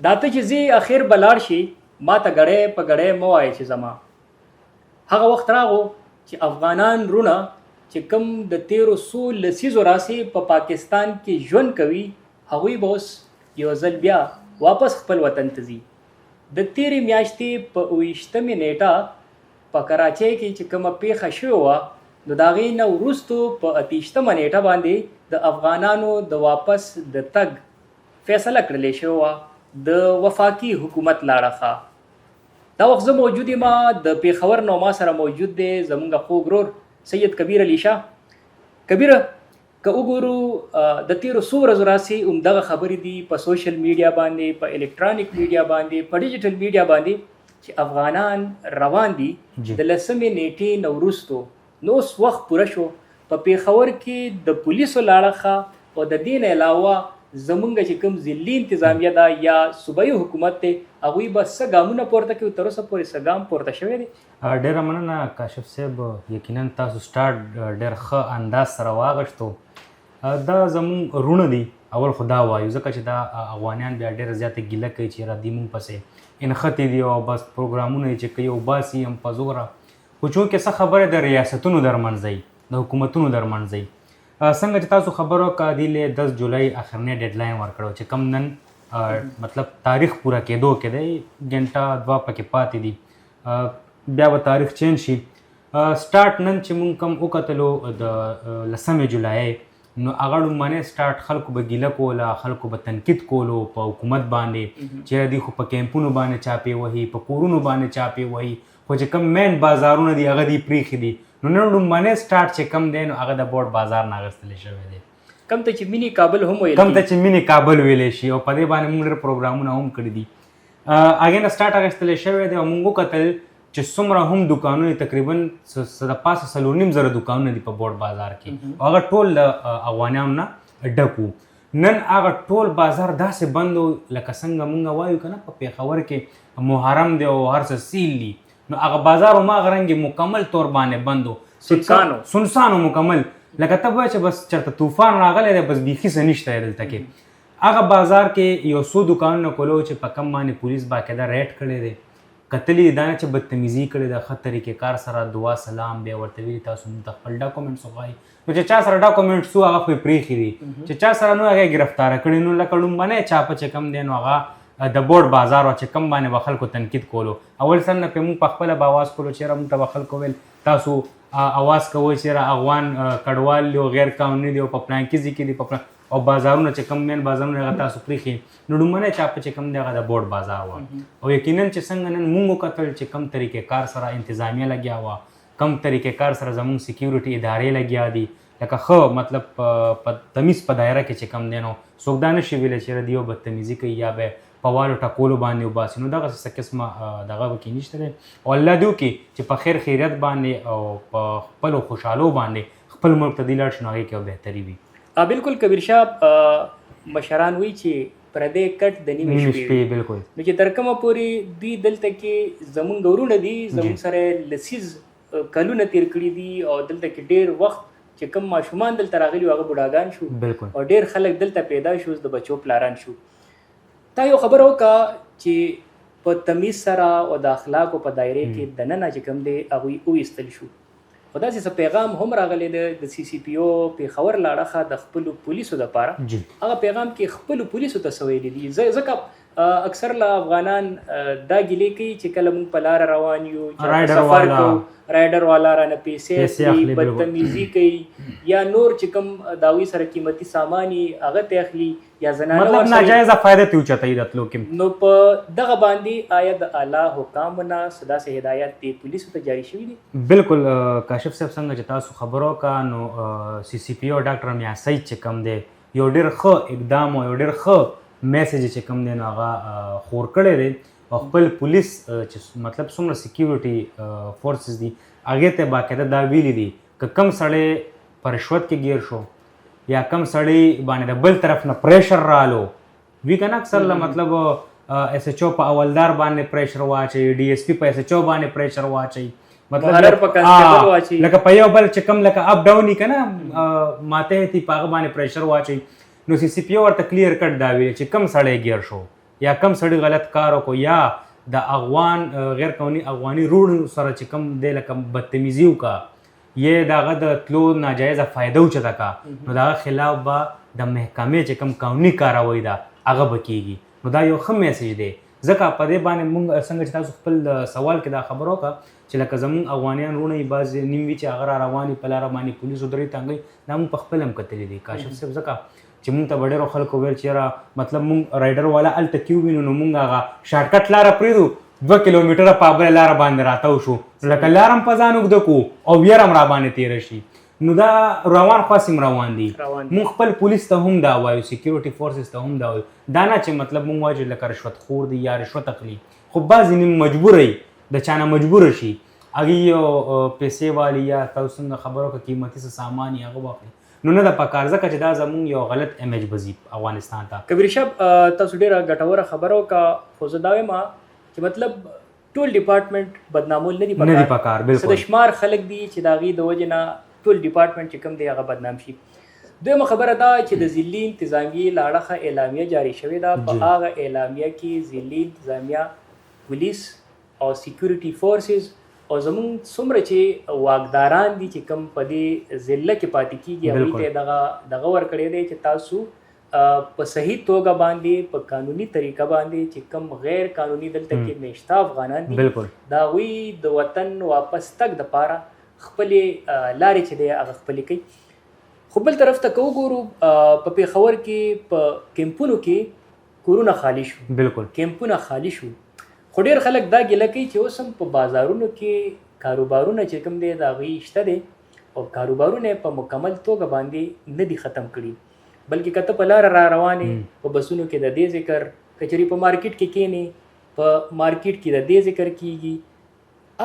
دا ته چې زی اخر بلاړ شي ما ته غړې په غړې مو وای چې زما هغه وخت راغو چې افغانان رونه چې کوم د 1300 لسیزو راسي په پاکستان کې ژوند کوي هغوی به اوس یو ځل بیا واپس خپل وطن ته ځي. د تیرې میاشتې په 28مې نیټه په کراچۍ کې چې کومه پیښه شوې وه نو د هغې نه وروستو په 28مه نیټه باندې د افغانانو د واپس د تګ فیصله کړلې شوې وه د وفاقي حکومت لاړه. دا وخت زه موجود یم د پیښور نو ما سره موجود دی زمونږ خوږ ورور سید کبیر علي شاه. کبیره که وګورو د تیرو څو ورځو راسي همدغه خبرې دي په سوشل میډیا باندې په الکترونیک میډیا باندې په ډیجیټل میډیا باندې چې افغانان روان دي د 10مې نیټې نه وروستو. نو اوس وخت پوره شو په پیښور کې د پولیسو لاړخه او د دې نه علاوه زمونږ چې کوم ضلعي انتظامیه ده یا صوبایي حکومت دی هغوی به څه ګامونه پورته کوي تر اوسه پورې څه ګام پورته شوی دی؟ ډېره مننه کاشف صاحب، یقینا تاسو سټارټ ډېر ښه انداز سره واغښتو. دا زمونږ رونه دي اول خو دا وایو ځکه چې دا افغانیان بیا ډېره زیاته ګیله کوي چې را دي مونږ پسې انښتې دي او بس پروګرامونه یې چې کوي او باسي هم په زوره. خو چونکې څه خبره د ریاستونو درمنځئ د حکومتونو درمنځئ څنګه چې تاسو خبرو که دی له 10 جولای اخرنی ډیډلاین ورکړو چې کم نن مطلب تاریخ پوره کېدو کې دی ګنټه دوه پکې پاتې دي بیا به تاریخ چینج شي. سټارټ نن چې مونږ کم وکتلو د 10 جولای نو هغه لومړنی سټارټ خلکو به ګیله کوله، خلکو به تنقید کولو په حکومت باندې چې دوی خو په کیمپونو باندې چاپې وهي، په کورونو باندې چاپې وهي، خو چې کم مین بازارونه دي هغه دي پریښي دي. نو نن لومړنی سټارټ چې کم دی نو هغه د بورډ بازار نه اخیستلی شوی دی، کم ته چې مینی کابل هم ویل کم ته چې مینی کابل ویلی شي او په دې باندې موږ ډېر پروګرامونه هم کړي دي. هغې نه سټارټ اخیستلی شوی دی او موږ وکتل چې څومره هم دوکانونه تقریبا د پاسه 4.5 دوکانونه دي په بورډ بازار کې او هغه ټول د افغانیانو نه ډک وو. نن هغه ټول بازار داسې بند و لکه څنګه موږ وایو که نه په پیښور کې محرم دی او هر څه سیل دي، نو هغه بازار هماغه رنګې مکمل طور باندې بند و، سنسانو مکمل لکه ته وایې چې بس چېرته طوفان راغلی دی بس بیخي څه نشته دی دلته کې. هغه بازار کې یو څو دوکانونه کولو چې په کم باندې پولیس باقاعده ریډ کړی دی، کتلی دا نه چې بدتمیزي کړې ده، ښه طریقې کار سره دعا سلام بیا ورته ویلي تاسو موږ ته خپل ډاکومنټس وښایي. نو چې چا سره ډاکومنټس وو هغه خو یې پرېښي دي، چې چا سره نو هغه یې ګرفتاره کړي. نو لکه لومړنی چاپه چې کم دی نو هغه د بورډ بازار و چې کم باندې به خلکو تنقید کولو. اول سر نه پرې موږ په خپله به اواز کولو چېرې موږ ته به خلکو ویل تاسو اواز کوئ چېرې افغان کډوال دي او غیر قانوني دي او په پلانکي ځای کې دي په او بازارونه چې کم مین بازارونه هغه تاسو پرېښي. نو لومړنی چاپه چې کم دی هغه د بورډ بازار وه او یقینا چې څنګه نن موږ وکتل چې کم طریقې کار سره انتظامیه لګیا وه، کم طریقې کار سره زموږ سیکیورټي ادارې لګیا دي، لکه ښه مطلب په تمیز په دایره کې چې کم دی نو څوک دا نشي ویلی چې دی یو بدتمیزي کوي یا به په والو ټکولو باندې وباسي. نو دغسې څه قسمه دغه پکې نشته دی او الله دې وکړي چې په خیر خیریت باندې او په خپلو خوشحالو باندې خپل ملک ته دی لاړ شي نو هغې کې یو بهتري وي. بالکل کبیر شاه مشران وی چې پردی کټ د نیمې شپې بالکل. نو چې تر کومه پورې دوی دلته کې زمونږ ورونه دي زمونږ سره لسیز کلونه تیر کړي دي او دلته کې ډېر وخت چې کوم ماشومان دلته راغلي هغه بوډاګان شو او ډېر خلک دلته پیدا شو د بچو پلاران شو. تا یو خبره وکړه چې په تمیز سره او د اخلاقو په دایره کې دننه چې کوم دی هغوی وایستل شو. خو داسې څه پیغام هم راغلی دی د سی سی پی او پیښور لاړخه د خپلو پولیسو دپاره. هغه پیغام کې خپلو پولیسو ته څه ویلي دي؟ ځکه اکثر له افغانان دا ګیلې کوي چې کله موږ په لاره روان یو سفر کوو رایډر والا رانه پیسې اخلي، بدتمیزي کوي یا نور چې کوم داوی سره قیمتي سامان یې هغه ته اخلي یا زنانه مطلب ناجایزه فایده ترې اوچتوي د تلو کې. نو په دغه باندې آیا د اعلی حکامو نه څه داسې هدایت دی پولیسو ته جاري شوي دي؟ بالکل کاشف صاحب څنګه چې تاسو خبرو وکړه نو سی سی پی او ډاکټر میا سعید چې کوم دی یو ډېر ښه اقدام او یو ډېر ښه میسیج چې کوم دی نو هغه خور کړی دی او خپل پولیس چې مطلب څومره سیکیورټي فورسز دي هغې ته باقاعده دا ویلي دي که کم سړی په رشوت کې ګیر شو یا کم سړی باندې د بل طرف نه پریشر رالو وی که نه اکثر مطلب ایس ایچ او په اولدار باندې پریشر واچوي، ډي ایس پي په ایس ایچ او باندې پریشر واچوي، مطلب لکه په یو بل چې کم لکه اپ ډاون که نه ماته دي په هغه باندې پریشر واچوي. نو سی سی پی او ورته کلیر کټ دا ویل چې کم سړی ګیر شو یا کم سړی غلط کار وکړو یا د افغان غیر قانوني افغاني روډ سره چې کم دی لکه بدتمیزي وکړه یا د هغه د تلو ناجایزه فایده اوچته کا نو د هغه خلاف به د محکمې چې کم قانوني کاروي ده هغه به کېږي. نو دا یو ښه میسیج دی ځکه په دې باندې موږ څنګه چې تاسو خپل سوال کې دا خبره وکړه چې لکه زمونږ افغانیان وروڼه یې بعضې نیم وي چې هغه را روان وي په لاره باندې پولیسو درې تنګوي دا موږ په خپل هم کتلي دي کاشف صاحب ځکه چې موږ ته به ډېرو خلکو ویل چې یاره مطلب موږ رایډر والا هلته کې ووینو نو موږ هغه شارټکټ لاره پرېږدو 2 کیلومتره په بله لاره باندې راتاو شو لکه لاره هم په ځان اوږده کړو او ویره هم را باندې تېره شي. نو دا روان خاص روان دي مونږ خپل پولیس ته هم دا وایو سیکیورټي فورسز ته هم دا وایو دا نه چې مطلب مونږ وایو چې لکه رشوت خور دي یا رشوت اخلي خو بعضې نیم مجبوره وي د چا نه مجبوره شي هغې یو پیسې والي یا تاسو څنګه خبرو که قیمتي څه سامان یې هغه واخلي نو نه د پکار ځکه چې دا زمونږ یو غلط امیج به ځي افغانستان ته. کبیر صاحب تاسو ډېره ګټوره خبره وکړه خو زه دا وایم چې مطلب ټول ډپارټمنټ بدنامول نه دي پکار بالکل د شمار خلک دي چې د هغې د وجې نه ټول ډپارټمنټ چې کوم دی هغه بدنام شي. دویمه خبره دا چې د ضلعي انتظامیې له اړخه اعلامیه جاري شوې ده په هغه اعلامیه کې ضلعي انتظامیه پولیس او سیکیورټي فورسز او زمونږ څومره چې واکداران دي چې کوم په دې ضلع کې پاتې کېږي هغوی ته دغه ورکړی دی چې تاسو په صحیح توګه باندې په قانوني طریقه باندې چې کوم غیر قانوني دلته کې میشته افغانان دي د هغوی د وطن واپس تګ دپاره خپلې لارې چې دی هغه خپلې کوي. خو بل طرف ته که وګورو په پېښور کې په کیمپونو کې کورونه خالي شو بالکل کیمپونه خالي شو خو ډېر خلک دا ګیله کوي چې اوس هم په بازارونو کې کاروبارونه چې کوم دی د هغوی شته دی او کاروبارونه یې په مکمل توګه باندې نه دي ختم کړي بلکې که ته په لاره را روانې په بسونو کې د دې ذکر که چېرې په مارکیټ کې کښېنې په مارکیټ کې د دې ذکر کېږي.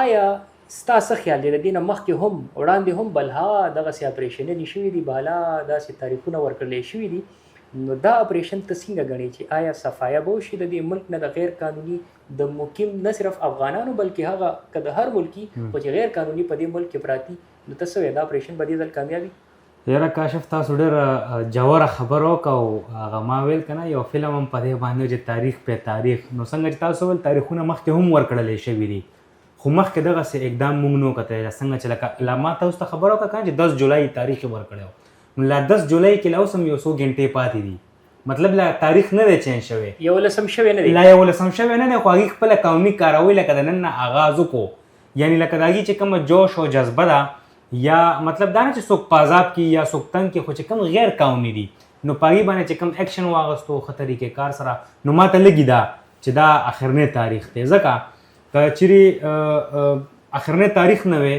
آیا ستا څه خیال دی د دې نه مخکې هم وړاندې هم بلها دغسې اپریشنونه شوي دي بالا داسې تاریخونه ورکړلی شوي دي نو دا اپریشن ته څنګه ګڼې چې آیا صفایه به وشي د دې ملک نه د غیر قانوني د مقیم نه صرف افغانانو بلکې هغه که د هر ملکي خو چې غیر قانوني په دې ملک کې پراتي نو ته څه وایې دا اپریشن به دې ځل کامیابي؟ یاره کاشف تاسو ډېره جوره خبره وکړه هغه ما ویل که نه یو فلم هم په دې باندې چې تاریخ په تاریخ نو څنګه چې تاسو ویل تاریخونه مخکې هم ورکړلی شوي دي خو مخکې دغسې اقدام موږ نه وکتلی څنګه چې لکه لا ما تاسو ته خبره وکړه که چې 10 جولای تاریخ یې ورکړی و نو لا 10 جولای کې لا اوس هم یو څو ګنټې پاتې دي مطلب لا تاریخ نه دی چینج شوی 11 شوی نه دی لا 11 شوی نه دی خو هغې خپله قانوني کاروي لکه د نن نه آغاز وکړو یعنی لکه د هغې چې کومه جوش او جذبه ده یا مطلب دا نه چې څوک په عذاب کې یا څوک تنګ کې خو چې کوم غیر قانوني دي نو په هغې باندې چې کوم اکشن واغستو ښه طریقې کار سره نو ما ته لګي ده چې دا اخرنی تاریخ دی ځکه که چیرې اخرنی تاریخ نه وی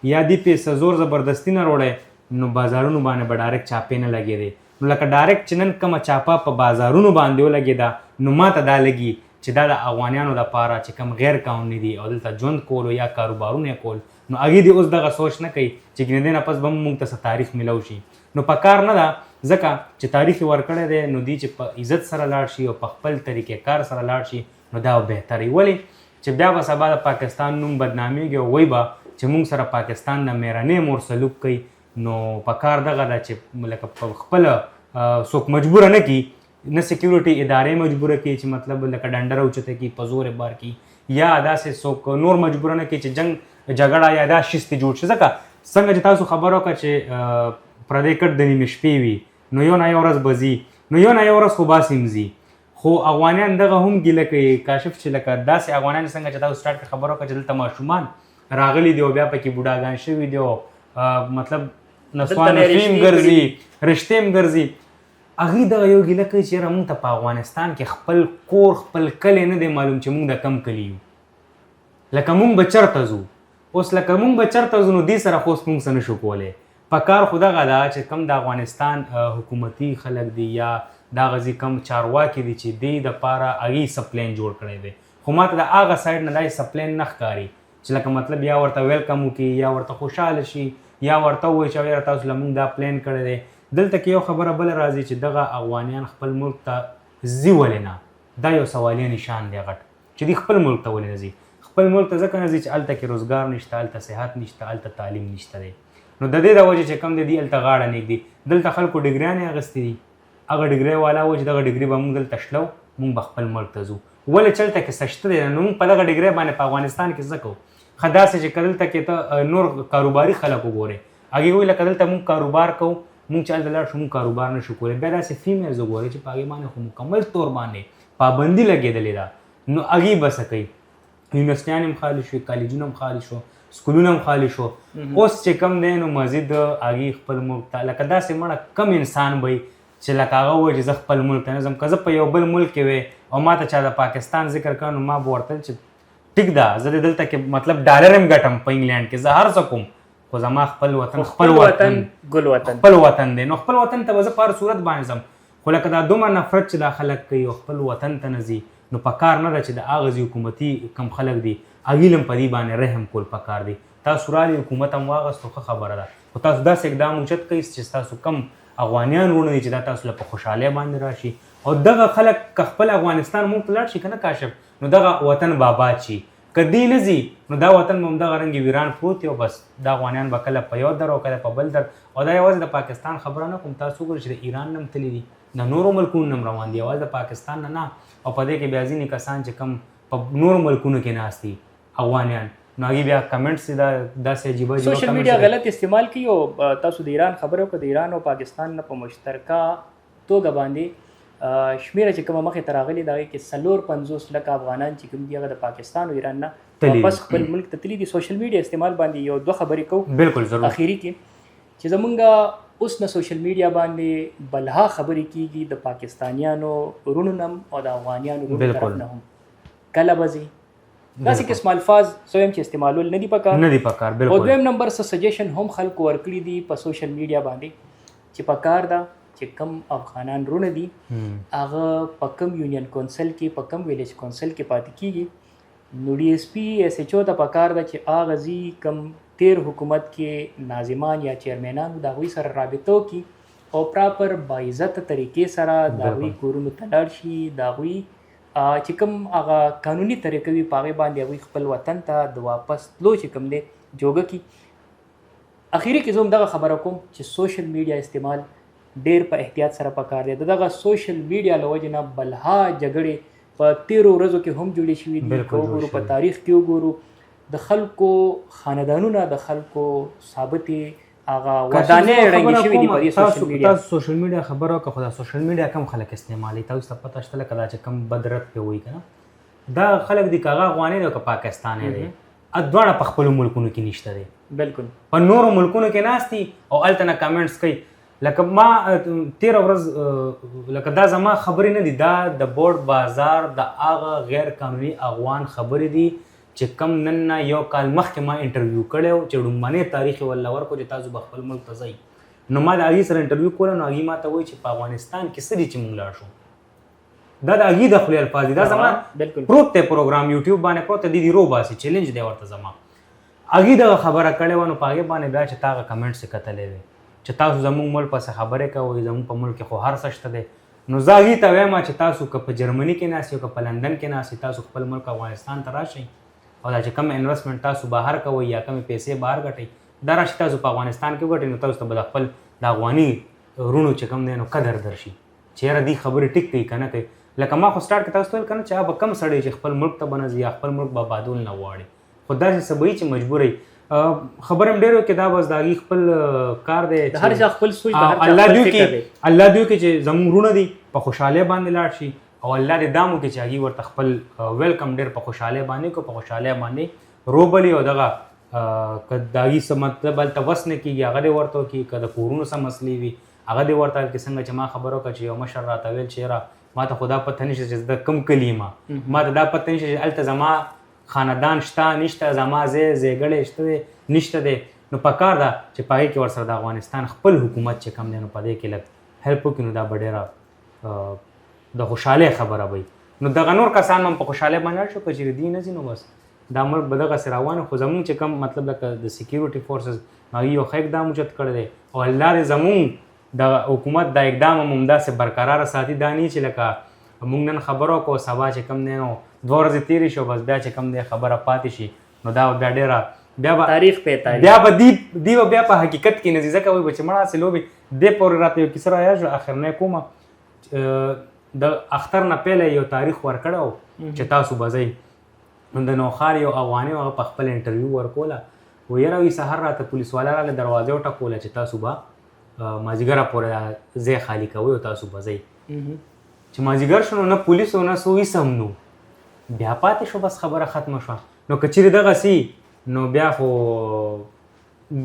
یا دې پې زور زبردستی نه وروړی نو بازارونو باندې به ډایرکټ چاپې نه لګېدې نو لکه ډایرکټ چې نن کومه چاپه په بازارونو باندې ولګېده نو ما ته دا لګي چې دا د افغانیانو لپاره چې کوم غیر قانوني دي او دلته ژوند کولو یا کاروبارونه کول نو هغې دې اوس دغه سوچ نه کوي چې ګینې دې نه پس به موږ ته څه تاریخ میلو شي نو په کار نه ده ځکه چې تاریخ یې ورکړی دی نو دوی چې په عزت سره لاړ شي او په خپل طریقې کار سره لاړ شي نو دا بهتر وي ولې چې بیا به سبا د پاکستان نوم بدنامیږي او وایي به چې موږ سره پاکستان نه میرنۍ مور سلوک کوي نو په کار دغه ده چې لکه په خپله څوک مجبوره نه کړي نه سیکیورټي ادارې مجبوره کړي چې مطلب لکه ډنډره اوچته کړي په زور بار کړي یا داسې څوک نور مجبوره نه کړي چې جنګ جګړه یا دا شستې جوړ شي ځکه څنګه چې تاسو خبره وکړه چې پردی کټ د نیمې شپې وي نو یو نه یو ورځ به ځي نو یو نه یو ورځ خو باسې هم ځي خو افغانیان دغه هم ګیله کوي کاشف چې لکه داسې افغانان څنګه چې تاسو سټارټ کې خبره وکړه چې دلته ماشومان راغلي دي او بیا پکې بوډاګان شوي دي او مطلب نسوان فیم ګرځي رشتې هم ګرځي هغوی دغه یو ګیله کوي چې یاره موږ ته په افغانستان کې خپل کور خپل کلی نه دی معلوم چې موږ د کم کلي یو لکه موږ به چېرته ځو اوس لکه موږ به چېرته ځو نو دې سره خو اوس موږ څه نشو کولی په کار خو دغه ده چې کوم د افغانستان حکومتي خلک دي یا دا غزي کم چارواکي دي چې دې دپاره هغې سپلین جوړ کړی دی خو ما ته د هغه سایډ نه دا سپلین نه ښکاري چې لکه مطلب یا ورته ویلکم وکړي یا ورته خوشحاله شي یا ورته ووایي چې یاره تاسو له موږ دا پلین کړی دی دلته کې یو خبره بله راځي چې دغه افغانیان خپل ملک ته ځي ولې نه دا یو سوالیه نشان دی غټ چې دوی خپل ملک ته ولې نه ځي خپل ملک ته ځکه نه ځي چې هلته کې روزګار نشته هلته صحت نشته هلته تعلیم نشته دی نو د دې د وجې چې کوم دی دوی هلته غاړه نږدي دلته خلکو ډګریانې اخیستې دي هغه ډګری والا و چې دغه ډګري به موږ دلته شلو مونږ به خپل ملک ته ځو ولې چلته کې سشته دی نو مونږ په دغه ډیګرۍ باندې په افغانستان کې څه کوو ښه داسې چې که دلته کې ته نور کاروباري خلک وګورې هغې وایي لکه دلته مونږ کاروبار کوو مونږ چې هلته لاړ شو مونږ کاروبار نه شو کولی بیا داسې فیمیلز وګورئ چې په هغې باندې خو مکمل طور باندې پابندي لګېدلې ده نو هغې به څه کوي یونیورسټیان هم خالي شوي کالجونه هم خالي شو سکولونه هم خالي شو اوس چې کم دی نو مزید هغې خپل ملک ته لکه داسې مړه کم انسان به چې لکه هغه وایي چې زه خپل ملک ته نه ځم که زه په یو بل ملک کې وی او ما ته چا د پاکستان ذکر کړه نو ما به ورته چې ټیک ده زه د دلته کې مطلب ډالر هم ګټم په انګلینډ کې زه هر څه کوم خو زما خپل وطن ګل وطن خپل وطن دی نو خپل وطن ته به زه په هر صورت باندې ځم خو لکه دا دومره نفرت چې دا خلک کوي او خپل وطن ته نه ځي نو په کار نه ده چې د هغه حکومتي کم خلک دي هغوی هم په دې باندې رحم کول پکار دی تاسو رالي حکومت هم واغستو ښه خبره ده خو تاسو داسې اقدام اوچت کوئ چې تاسو کم افغانیان وروڼه دي چې دا تاسو له په خوشحالۍ باندې راشي او دغه خلک که خپل افغانستان مونږ ته لاړ شي که نه کاشف نو دغه وطن به آباد شي که دی نه ځي نو دا وطن به همدغه رنګې ویران پروت او بس دا افغانیان به کله په یو در او کله په بل در او دا یوازې د پاکستان خبره نه کوم تاسو وګورئ چې د ایران نه هم تللي دي د نورو ملکونو نه هم روان دي یوازې د پاکستان نه او په دې کې بیا ځینې کسان چې کم په نورو ملکونو کې ناست دي افغانیان نو هغوی بیا کمنټس داسې عجیبه سوشل میډیا غلط استعمال کوي او تاسو د ایران خبره وکړه د ایران او پاکستان نه په مشترکه توګه باندې شمیره چې کومه مخې ته راغلې د هغې کې 450 لکه افغانان چې کوم دي هغه د پاکستان او ایران نه واپس خپل ملک ته تللي دي سوشل میډیا استعمال باندې یو دوه خبرې کوو بالکل ضرور اخیری کې چې زمونږ اوس نه سوشل میډیا باندې بلها خبرې کېږي د پاکستانیانو ورونو نه او د افغانیانو ورونو طرف نه هم کله به ځي داسې قسم الفاظ زه وایم چې استعمالول نه دي پکار او دویم نمبر څه سجیشن هم خلکو ورکړي دي په سوشل میډیا باندې چې پکار ده چې کم افغانان رونه دي هغه په کم یونین کونسل کې په کم ویلیج کونسل کې پاتې کېږي نو ډي ایس پي ایس ایچ او ته پکار ده چې هغه ځي کم تیر حکومت کې ناظمان یا چیرمنان د هغوی سره رابطه وکړي او پراپر باعزته طریقې سره د هغوی کورونو ته لاړ شي د هغوی چې کوم هغه قانوني طریقې وي په هغې باندې هغوی خپل وطن ته د واپس تلو چې کوم دی جوګه کړي اخیری کې زه هم دغه خبره کوم چې سوشل میډیا استعمال ډېر په احتیاط سره پکار دی د دغه سوشل میډیا له وجې نه بلها جګړې په تیرو ورځو کې هم جوړې شوي دي که وګورو په تاریخ کې وګورو د خلکو خاندانونه د خلکو ثابتې هغه ودانې ړنګې شوي دي په دې سوشل میډیا تاسو سوشل میډیا خبره وکړه خو دا سوشل میډیا کم خلک استعمالوي تاسو ته پته شته لکه دا چې کم بدرت پې وایي که نه دا خلک دي که هغه افغاني دی او که پاکستانی دی دواړه په خپلو ملکونو کې نشته دی بالکل په نورو ملکونو کې ناست دي او هلته نه کمنټس کوي لکه ما تیره ورځ لکه دا زما خبرې نه دي دا د بورډ بازار د هغه غیر قانوني افغان خبرې دي چې کم نن نه یو کال مخکې ما انټرویو کړی و چې ډومبنی تاریخ یې ورله ورکړو چې تاسو به خپل ملک ته ځئ نو ما د هغې سره انټرویو کوله نو هغې ما ته وایي چې په افغانستان کې څه دي چې مونږ لاړ شو دا د هغې د خولې الفاظ دي دا زما پروت دی پروګرام یوټیوب باندې پروت دی رو باسي چیلنج دی ورته زما هغې دغه خبره کړې وه نو په هغې باندې بیا چې تا هغه کمنټس یې کتلی وې چې تاسو زموږ ملک پسې خبرې کوئ زموږ په ملک کې خو هر څه شته دی نو زه هغې ته وایم چې تاسو که په جرمني کې ناست یو که په لندن کې ناست تاسو خپل ملک افغانستان ته راشئ او دا چې کوم انویسټمنټ تاسو بهر کوئ یا کومې پیسې بهر ګټئ دا راشي تاسو په افغانستان کې وګټئ نو تاسو ته به د خپل د افغاني وروڼو چې کوم دی نو قدر درشي چې یاره دې خبرې ټیک کوي که نه کوي لکه ما خو سټارټ کې تاسو ته ویل که نه چې هغه به کم سړی چې خپل ملک ته به نه ځي یا خپل ملک به آبادول نه غواړي خو داسې څه به وي چې مجبوره خبر هم ډېر وکړي دا بس د هغې خپل کار دی هر چا خپل سوچ الله دې وکړي چې زموږ وروڼه دي په خوشحالۍ باندې لاړ شي او الله دې دا هم وکړي چې هغې ورته خپل ویلکم ډېر په خوشحالۍ باندې کړو په خوشحالۍ باندې روبلي او دغه که د هغې څه مطلب هلته وس نه کېږي هغه دې ورته وکړي که د کورونو څه مسلې وي هغه دې ورته وکړي څنګه چې ما خبره وکړه چې یو مشر راته ویل چې یاره ما ته خو دا پته نشته چې د کوم کلي ما ته دا پته نشته چې هلته زما خاندان شته نشته زما زیږړی شته دی نشته دی نو پکار ده چې په هغې کې ورسره د افغانستان خپل حکومت چې کم دی نو په دې کې لږ هیلپ وکړي نو دا به ډېره د خوشحالۍ خبره وي نو دغه نور کسان هم په خوشحالۍ باندې لاړ شو که چېرې دوی نه ځي نو بس دا ملک به دغسې روان خو زمونږ چې کم مطلب لکه د سیکیورټي فورسز هغوی یو ښه اقدام اوچت کړی دی او الله دې زمونږ د حکومت دا اقدام هم همداسې برقراره ساتي دا نه چې لکه موږ نن خبره وکړو سبا چې کم دی نو 2 ورځې تېرې شو بس بیا چې کم دی خبره پاتې شي نو دا بیا ډېره بیا به تاریخ په تاریخ بیا به دی به بیا په حقیقت کې نه ځي ځکه وایي به چې مړه هسې لوبې دې پورې راته یو کیسه رایاد شوه اخرنی کومه د اختر نه پهله یو تاریخ ورکړی و چې تاسو به ځئ. نو د نوښار یو افغاني هغه په خپل انټرویو ورکوله و یاره وي سهار راته پولیس والا راغله دروازه وټکوله چې تاسو به مازدیګره پورې ځای خالي کوئ او تاسو به ځئ. چې مازدیګر شو نو نه پولیس او نه څه هېڅ هم نو بیا پاتې شو بس خبره ختمه شوه. نو که چیرې دغسې نو بیا خو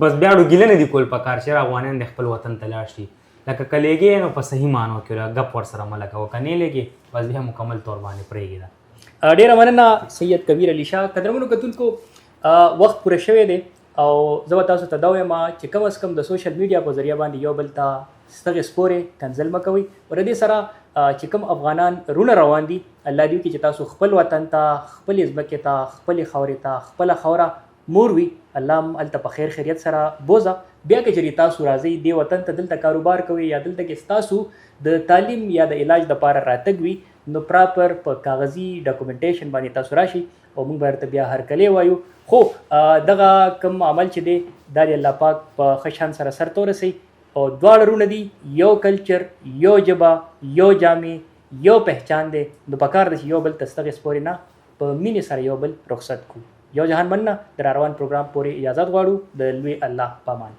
بس بیا اړو ګیله نه دي کول پکار چې افغانان د خپل وطن ته لاړ شي. لکه که لیږې نو په صحیح معنو کې ګپ ورسره مه لګوه، که نه لیږې بس بیا مکمل طور باندې پرېږدي. ډیره مننه سید کبیر علي شاه. قدرمنو کتونکو وخت پوره شوی دی او زه به تاسو ته دا وایم چې کم از کم د سوشل میډیا په ذریعه باندې یو بل ته ستغې سپورې کنځل مه کوئ. ور دې سره چې کوم افغانان رونه روان دي الله دې وکړي چې تاسو خپل وطن ته، خپلې ځمکې ته، خپلې خاورې ته، خپله خاوره مور وي الله هم هلته په خیر خیریت سره بوزه. بیا که چېرې تاسو راځئ دې وطن ته دلته کاروبار کوئ یا دلته کې ستاسو د تعلیم یا د علاج دپاره راتګ وي نو پراپر په کاغذي ډاکومنټیشن باندې تاسو راشئ او موږ به ورته بیا هرکلی وایو. خو دغه کوم عمل چې دی دا د الله پاک په ښه شان سره سرته ورسوي او دواړه رونه دي، یو کلچر، یو ژبه، یو جامې، یو پهچان دی. نو پکار ده چې یو بل ته ستغې سپورې نه په مینې سره یو بل رخصت کړو. یو جهان مننه د راروان پروګرام پورې اجازت غواړو د لوی الله په امان.